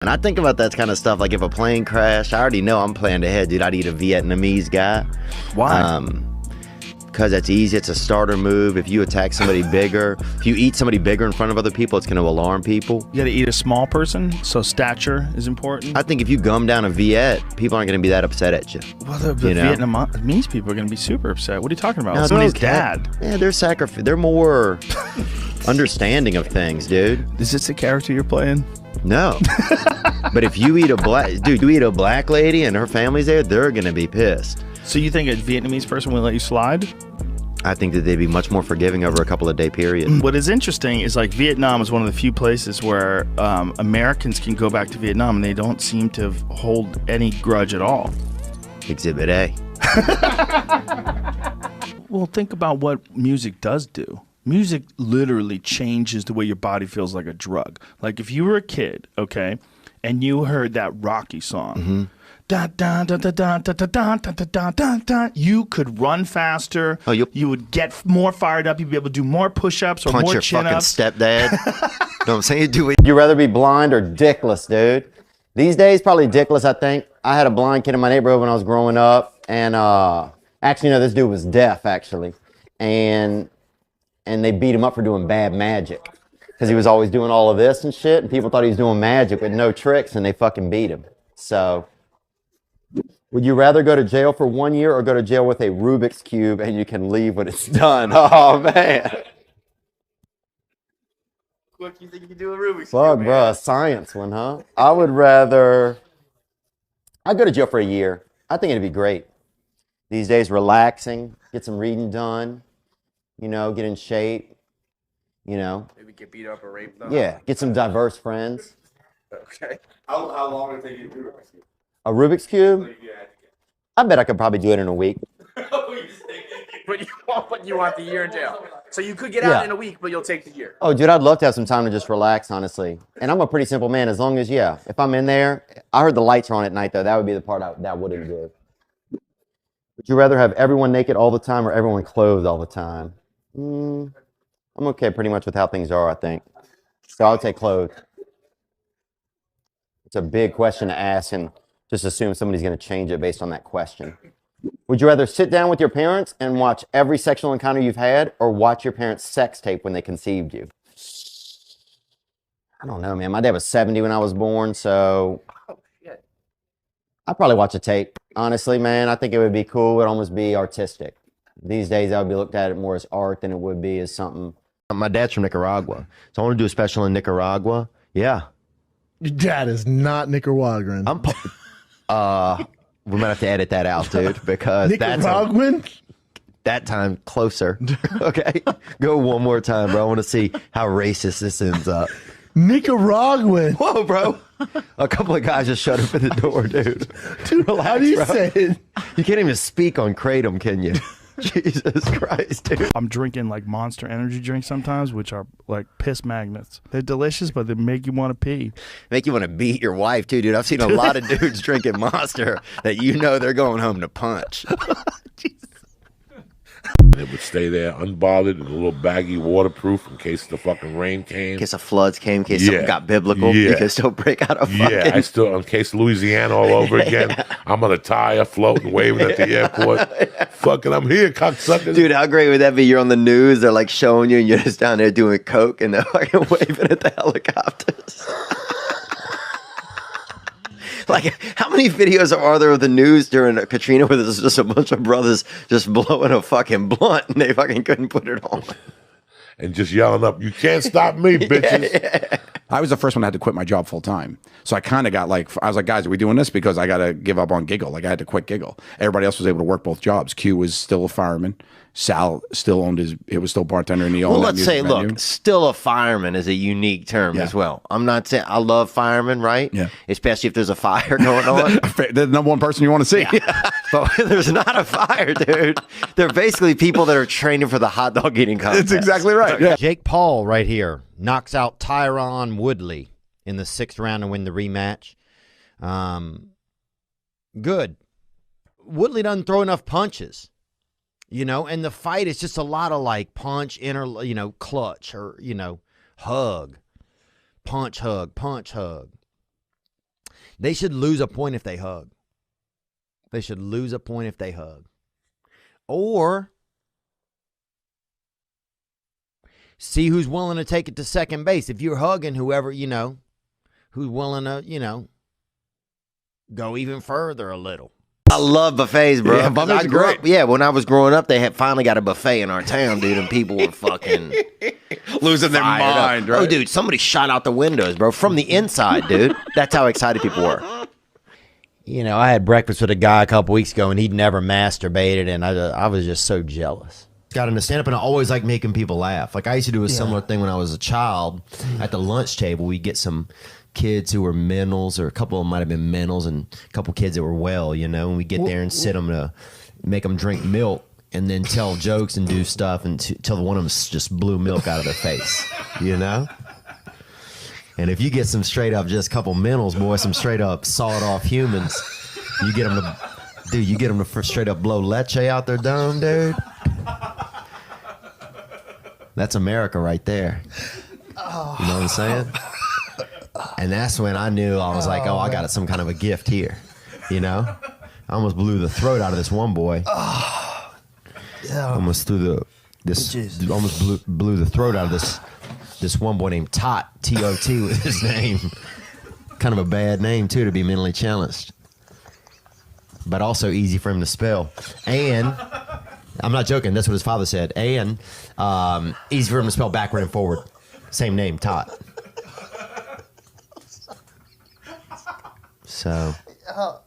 And I think about that kind of stuff, like if a plane crashed, I already know I'm planning ahead, dude. I'd eat a Vietnamese guy. Why? Because that's easy. It's a starter move. If you attack somebody bigger, if you eat somebody bigger in front of other people, it's going to alarm people. You got to eat a small person, so stature is important. I think if you gum down a Viet, people aren't going to be that upset at you. Well, the Vietnamese people are going to be super upset. What are you talking about? No, Somebody's okay. dad. Yeah, they're more understanding of things, dude. Is this the character you're playing? No. But if you eat a black lady and her family's there, they're going to be pissed. So you think a Vietnamese person will let you slide? I think that they'd be much more forgiving over a couple of day period. What is interesting is like Vietnam is one of the few places where Americans can go back to Vietnam and they don't seem to hold any grudge at all. Exhibit A. Well, think about what music does do. Music literally changes the way your body feels, like a drug. Like if you were a kid, okay, and you heard that Rocky song, you could run faster. Oh, you would get more fired up. You'd be able to do more push-ups or punch more your chin-ups. fucking stepdad. Know what I'm saying? Would you rather be blind or dickless, dude? These days, probably dickless, I think. I had a blind kid in my neighborhood when I was growing up, and actually, no, this dude was deaf, actually, and they beat him up for doing bad magic because he was always doing all of this and shit, and people thought he was doing magic with no tricks, and they fucking beat him. So, would you rather go to jail for 1 year or go to jail with a Rubik's Cube and you can leave when it's done? Oh, man. What do you think you can do a Rubik's Fuck, Cube, bro, a science one, huh? I'd go to jail for a year. I think it'd be great. These days, relaxing, get some reading done, get in shape, Maybe get beat up or raped. Though. Yeah, get some diverse friends. Okay. How long would it take you to do Rubik's Cube? A Rubik's Cube? I bet I could probably do it in a week. But you want the year in jail. So you could get out in a week, but you'll take the year. Oh, dude, I'd love to have some time to just relax, honestly. And I'm a pretty simple man, as long as, if I'm in there. I heard the lights are on at night, though. That would be the part that would enjoy. Would you rather have everyone naked all the time or everyone clothed all the time? I'm okay pretty much with how things are, I think. So I would say clothed. It's a big question to ask and just assume somebody's going to change it based on that question. Would you rather sit down with your parents and watch every sexual encounter you've had or watch your parents' sex tape when they conceived you? I don't know, man. My dad was 70 when I was born, so I'd probably watch a tape. Honestly, man, I think it would be cool. It would almost be artistic. These days, I would be looked at it more as art than it would be as something. My dad's from Nicaragua, so I want to do a special in Nicaragua. Yeah. Your dad is not Nicaraguan. We might have to edit that out, dude, because Nicaraguan? that time closer. Okay? Go one more time, bro. I want to see how racist this ends up. Nicaraguan. Whoa, bro. A couple of guys just shut up at the door, dude. Dude, relax, how do you bro. say it? You can't even speak on Kratom, can you? Jesus Christ, dude. I'm drinking like Monster energy drinks sometimes, which are like piss magnets. They're delicious, but they make you want to pee. Make you want to beat your wife, too, dude. I've seen a lot of dudes drinking Monster that they're going home to punch. It would stay there unbothered in a little baggy, waterproof in case the fucking rain came. In case the floods came, in case something got biblical, you could still break out a fucking... In case Louisiana all over again, I'm on a tire floating, waving at the airport. Fucking, I'm here, cocksuckers. Dude, how great would that be? You're on the news, they're like showing you, and you're just down there doing coke, and they're fucking waving at the helicopters. Like, how many videos are there of the news during Katrina where there's just a bunch of brothers just blowing a fucking blunt and they fucking couldn't put it on? And just yelling up, "You can't stop me, bitches." Yeah. I was the first one that had to quit my job full time. So I kind of got like, I was like, guys, are we doing this? Because I got to give up on Giggle. Like I had to quit Giggle. Everybody else was able to work both jobs. Q was still a fireman. Sal still owned it was still bartender and he owned let's say, venue. look, still a fireman is a unique term as well. I'm not saying, I love firemen, right? Yeah. Especially if there's a fire going on. They're the number one person you want to see. Yeah. But there's not a fire, dude. They're basically people that are training for the hot dog eating contest. That's exactly right. Yeah. Jake Paul right here knocks out Tyron Woodley in the 6th round to win the rematch. Good. Woodley doesn't throw enough punches. And the fight is just a lot of like punch, clutch or, hug, punch, hug, punch, hug. They should lose a point if they hug. They should lose a point if they hug. Or see who's willing to take it to second base. If you're hugging whoever, you know, who's willing to, you know, go even further a little. I love buffets, bro. Yeah, buffets I are grew great. up, yeah, when I was growing up, they had finally got a buffet in our town, dude, and people were fucking Losing their fired up. mind, right? Oh, dude, somebody shot out the windows, bro, from the inside, dude. That's how excited people were. You know, I had breakfast with a guy a couple weeks ago, and he'd never masturbated, and I was just so jealous. Got into stand-up, and I always like making people laugh. Like, I used to do a similar thing when I was a child. At the lunch table, we'd get some kids who were mentals, or a couple of them might have been mentals, and a couple kids that were well, you know, and we'd get there and sit them to make them drink milk, and then tell jokes and do stuff until one of them just blew milk out of their face, you know? And if you get some straight up, just a couple mentals, boy, some straight up sawed off humans, you get them to straight up blow leche out their dome, dude. That's America right there. You know what I'm saying? And that's when I knew, I was like, oh, I got some kind of a gift here, you know? I almost blew the throat out of this one boy. Almost blew the throat out of this one boy named Tot, T-O-T was his name. Kind of a bad name, too, to be mentally challenged. But also easy for him to spell. And, I'm not joking, that's what his father said. And easy for him to spell backward and forward. Same name, Tot. So,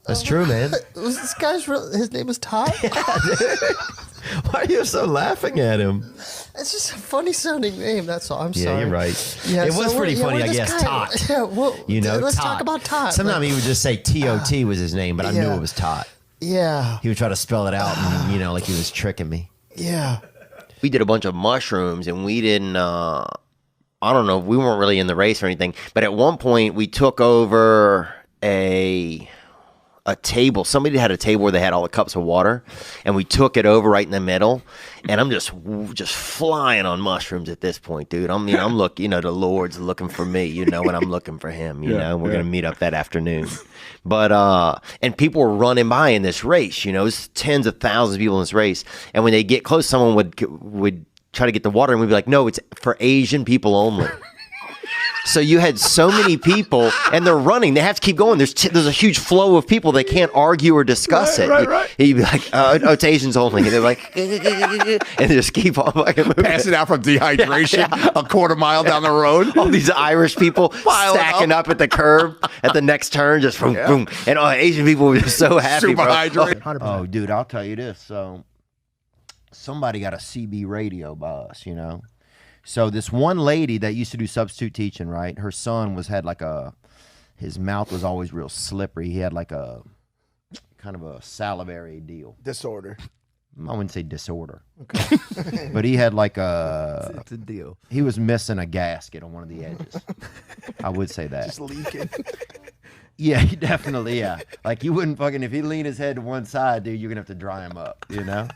that's true, man. Was this guy's his name is Todd? Why are you so laughing at him? It's just a funny sounding name. That's all. I'm Yeah, sorry. you're right. Yeah, it was so pretty yeah, funny, where I this guess. guy- Tot. Yeah, well, You know, let's Tot. talk about Tot. Sometimes he would just say T-O-T was his name, but I knew yeah. it was Tot. Yeah, He would try to spell it out, and, you know, like he was tricking me. yeah. We did a bunch of mushrooms, and we didn't, I don't know, we weren't really in the race or anything, but at one point, we took over a table. Somebody had a table where they had all the cups of water, and we took it over right in the middle. And I'm just flying on mushrooms at this point, dude. I'm looking, you know, the Lord's looking for me, you know, and I'm looking for him, you know. We're gonna meet up that afternoon. But and people were running by in this race, you know, it's tens of thousands of people in this race. And when they get close, someone would try to get the water, and we'd be like, no, it's for Asian people only. So you had so many people, and they're running. They have to keep going. There's a huge flow of people. They can't argue or discuss it. Right. You'd be like, oh, it's Asians only. And they're like, and they just keep on fucking moving. Passing out from dehydration a quarter mile down the road. All these Irish people stacking up at the curb at the next turn, just boom, boom. And Asian people were just so happy, Super bro. hydrated. Oh, dude, I'll tell you this. So, somebody got a CB radio by us, you know? So this one lady that used to do substitute teaching, right? Her son his mouth was always real slippery. He had like a kind of a salivary deal. Disorder. I wouldn't say disorder. Okay. But he had like It's a deal. he was missing a gasket on one of the edges. I would say that. Just leaking. Yeah, he definitely, yeah. Like you wouldn't fucking, if he leaned his head to one side, dude, you're gonna have to dry him up, you know?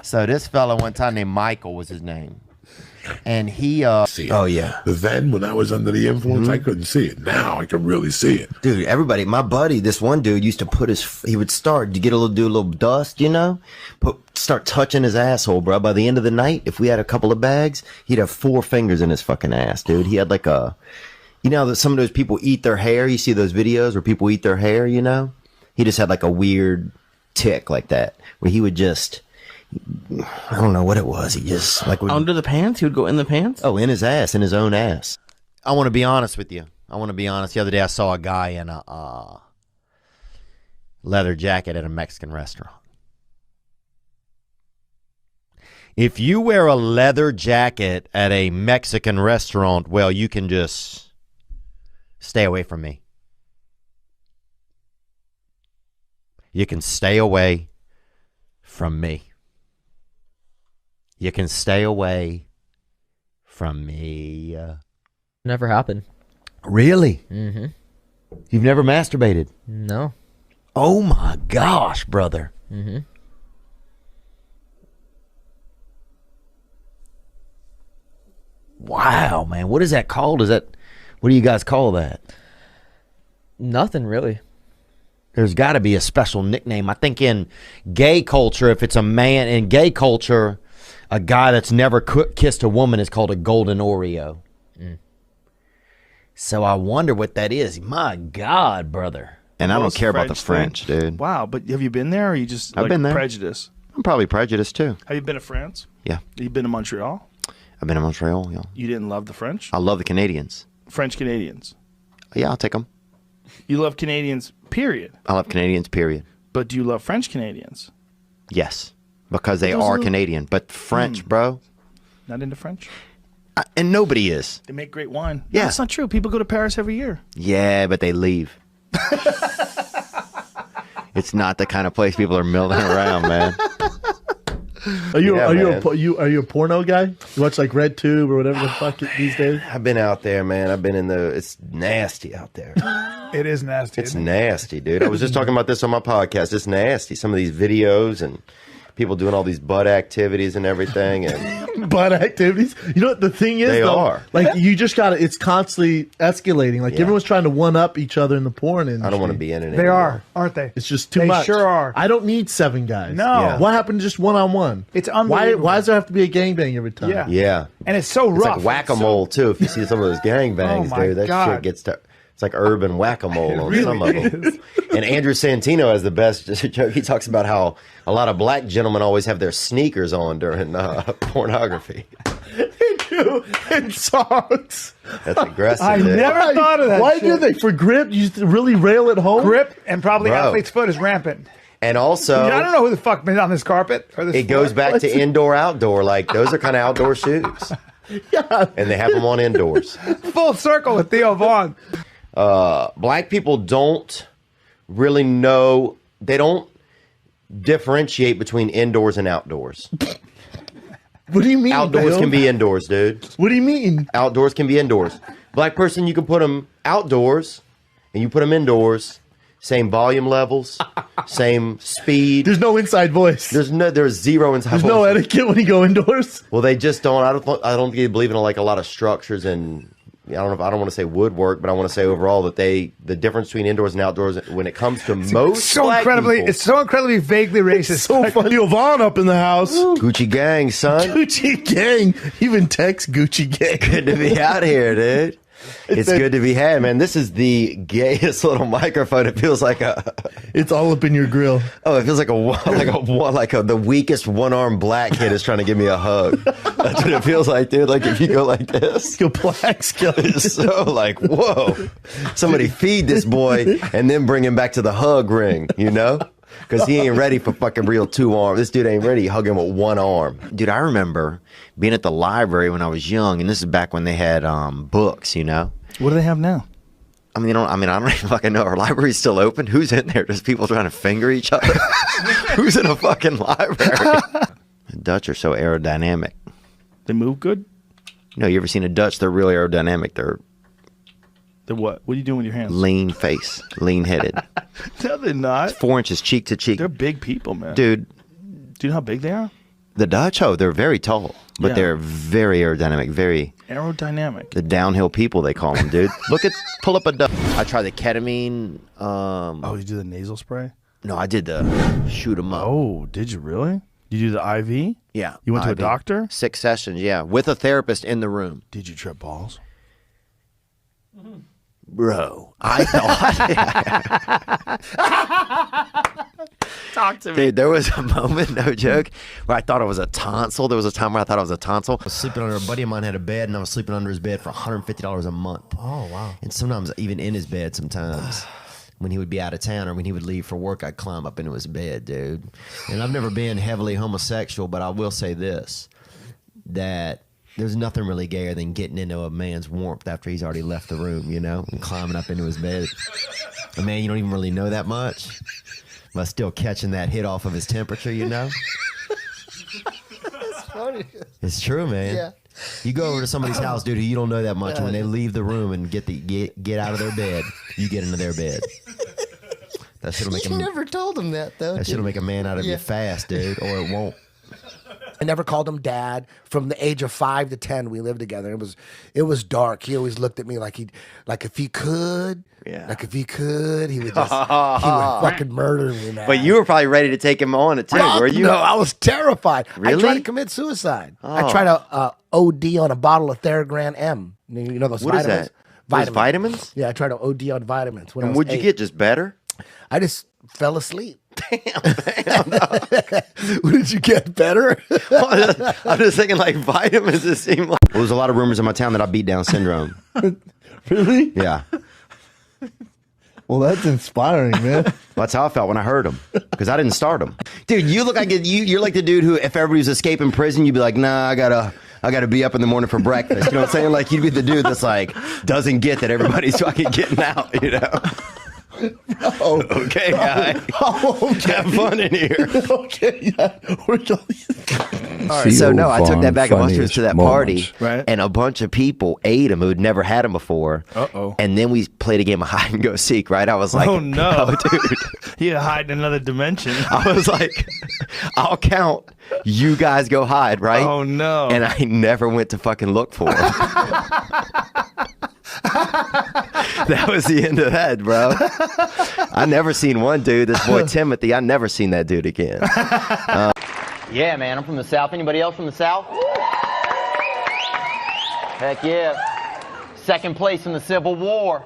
So this fella one time named Michael was his name. And he, See it. oh yeah. Then, when I was under the influence, I couldn't see it. Now I can really see it. Dude, everybody, my buddy, this one dude used to he would start to do a little dust, you know, start touching his asshole, bro. By the end of the night, if we had a couple of bags, he'd have 4 fingers in his fucking ass, dude. He had like you know, that some of those people eat their hair. You see those videos where people eat their hair, you know? He just had like a weird tick like that, where he would just, I don't know what it was. He just like under the pants. He would go in the pants. Oh, in his ass, in his own ass. I want to be honest with you. The other day I saw a guy in a leather jacket at a Mexican restaurant. If you wear a leather jacket at a Mexican restaurant, well, you can just stay away from me. You can stay away from me. You can stay away from me. Never happened. Really? Mm-hmm. You've never masturbated? No. Oh my gosh, brother. Mm-hmm. Wow, man. What is that called? What do you guys call that? Nothing really. There's got to be a special nickname. I think in gay culture, if it's a man in gay culture, a guy that's never kissed a woman is called a golden Oreo. So I wonder what that is. My God, brother. And I don't Most care about the French French, dude. Wow, but have you been there, or are you just I've been there. prejudice? I'm probably prejudiced too. Have you been to France? Yeah. Have you been to Montreal? I've been to Montreal. Yeah. You didn't love the French? I love the Canadians. French Canadians. Yeah, I'll take them. You love Canadians, period. I love Canadians, period. But do you love French Canadians? Yes, because they Those are are- Canadian. But French, bro, Not into French? and nobody is. They make great wine. Yeah. That's not true. People go to Paris every year. Yeah, but they leave. It's not the kind of place people are milling around, man. Are you Yeah, are man. are you a porno guy? You watch like Red Tube or whatever the fuck these days? I've been out there, man. I've been in the. It's nasty out there. It is nasty. It's nasty, dude. I was just talking about this on my podcast. It's nasty. Some of these videos and people doing all these butt activities and everything, and Butt activities. You know what the thing is? They though? are. Like you just got to. It's constantly escalating. Like Yeah. everyone's trying to one up each other in the porn industry. I don't want to be in it. They anymore. are, aren't they? It's just too They much. sure are. I don't need 7 guys. No. Yeah. What happened to just one-on-one? It's Why unbelievable. does there have to be a gangbang every time? Yeah. Yeah, And it's so it's rough. like whack-a-mole too. If you see some of those gangbangs, Oh, my dude, that God. shit gets to. It's like urban whack-a-mole on really some of them. And Andrew Santino has the best joke. He talks about how a lot of black gentlemen always have their sneakers on during pornography. And socks. That's aggressive. I dude. never thought of that. Why shit. do they? For grip? You just really rail at home? Grip and probably Bro. athlete's foot is rampant. And also, I don't know who the fuck been on this carpet or this it goes floor. back to indoor, outdoor. Like those are kind of outdoor shoes, Yeah. and they have them on indoors. Full circle with Theo Vaughn. Black people don't really know. They don't differentiate between indoors and outdoors. What do you mean? Outdoors Bill? can be indoors, dude. What do you mean? Outdoors can be indoors. Black person, you can put them outdoors, and you put them indoors. Same volume levels, same speed. There's no inside voice. There's zero inside. There's no voice. etiquette when you go indoors. Well, they just don't. I don't believe in like a lot of structures and I don't want to say woodwork, but I want to say overall that the difference between indoors and outdoors when it comes to most black people, It's so incredibly vaguely racist. So funny. Theo Vaughn up in the house. Gucci gang, son. Gucci gang. Even text Gucci gang. Good to be out here, dude. It's good to be had, man. This is the gayest little microphone. It feels like It's all up in your grill. it feels like the weakest one-armed black kid is trying to give me a hug. That's what it feels like, dude. Like if you go like this, Go black skeleton. it's so like, whoa. Somebody feed this boy and then bring him back to the hug ring, you know? Because he ain't ready for fucking real 2 arms. This dude ain't ready. Hug him with 1 arm. Dude, I remember being at the library when I was young, and this is back when they had books, you know? What do they have now? I don't even fucking know. Are libraries still open? Who's in there? Just people trying to finger each other? Who's in a fucking library? The Dutch are so aerodynamic. They move good? No, you ever seen a Dutch? They're really aerodynamic. They're They're what? What are you doing with your hands? lean face, lean headed. No, they're not. 4 inches cheek to cheek. They're big people, man. Dude, Do you know how big they are? the Dutch, they're very tall, but Yeah. they're very aerodynamic, very Aerodynamic. the downhill people they call them, dude. Pull up a Dutch. I tried the ketamine. Oh, you do the nasal spray? No, I did the shoot 'em up. Oh, did you really? You do the IV? Yeah. You went to a IV. doctor? 6 sessions, yeah, with a therapist in the room. Did you trip balls? Bro, I thought. Talk to me. Dude, there was a moment, no joke, where I thought it was a tonsil. There was a time where I thought it was a tonsil. I was sleeping under a buddy of mine had a bed, and I was sleeping under his bed for $150 a month. Oh, wow. And sometimes even in his bed, sometimes when he would be out of town or when he would leave for work, I'd climb up into his bed, dude. And I've never been heavily homosexual, but I will say this, that there's nothing really gayer than getting into a man's warmth after he's already left the room, you know, and climbing up into his bed. A man you don't even really know that much, but still catching that hit off of his temperature, you know? That's funny. It's true, man. Yeah. You go over to somebody's house, dude, who you don't know that much, and when they leave the room and get out of their bed, you get into their bed. That shit'll make You never told him that, though. that did shit'll you? make a man out of Yeah. you fast, dude, or it won't. I never called him dad. From the age of 5 to 10, we lived together. It was dark. He always looked at me like if he could, he would fucking murder me, man. But you were probably ready to take him on it too, were you? No, I was terrified. Really? I tried to commit suicide. I tried to OD on a bottle of Theragram M. You know those What is vitamins? that? Those vitamins? Yeah, I tried to OD on vitamins. When I And was what'd you 8. get? Just better? I just fell asleep. Damn. What did you get? Better? I'm just thinking like vitamins just seem like. Well, there's a lot of rumors in my town that I beat down syndrome. Really? Yeah. Well, that's inspiring, man. That's how I felt when I heard him, because I didn't start him. Dude, you look like you're like the dude who, if everybody was escaping prison, you'd be like, nah, I gotta be up in the morning for breakfast. You know what I'm saying? Like, you'd be the dude that's like, doesn't get that everybody's fucking getting out, you know? Oh, okay, guy. Oh, okay. Have fun in here. Okay, yeah. All right, so no, I took that bag of mushrooms to that party, Right. and a bunch of people ate them who'd never had them before. Uh-oh. And then we played a game of hide and go seek, right? I was like, Oh, no. oh, dude. You hide in another dimension. I was like, I'll count. You guys go hide, right? Oh, no. And I never went to fucking look for them. That was the end of that, bro. I never seen one dude, this boy Timothy, I never seen that dude again. Yeah, man, I'm from the South. Anybody else from the South? Heck yeah. Second place in the Civil War.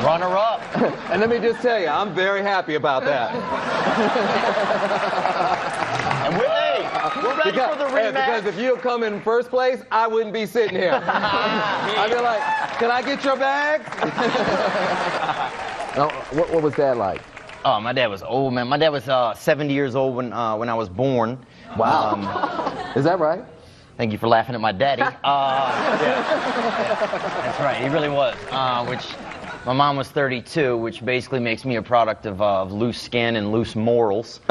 Runner up. And let me just tell you, I'm very happy about that. And we're ready for the rematch. Because if you come in first place, I wouldn't be sitting here. I'd be like, can I get your bags? What was that like? Oh, my dad was old, man. My dad was 70 years old when I was born. Wow. Is that right? Thank you for laughing at my daddy. Yeah, that's right. He really was. Which my mom was 32, which basically makes me a product of loose skin and loose morals.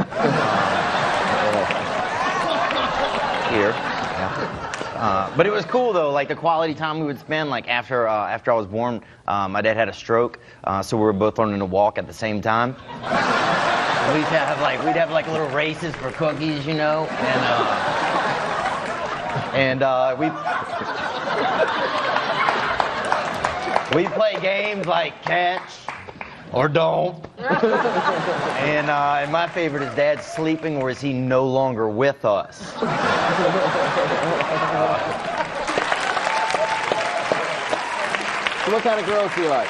Here. But it was cool though, like the quality time we would spend. Like after I was born, my dad had a stroke, so we were both learning to walk at the same time. We'd have like little races for cookies, you know, and we play games like catch or don't. And my favorite is Dad sleeping, or is he no longer with us? So what kind of girls do you like?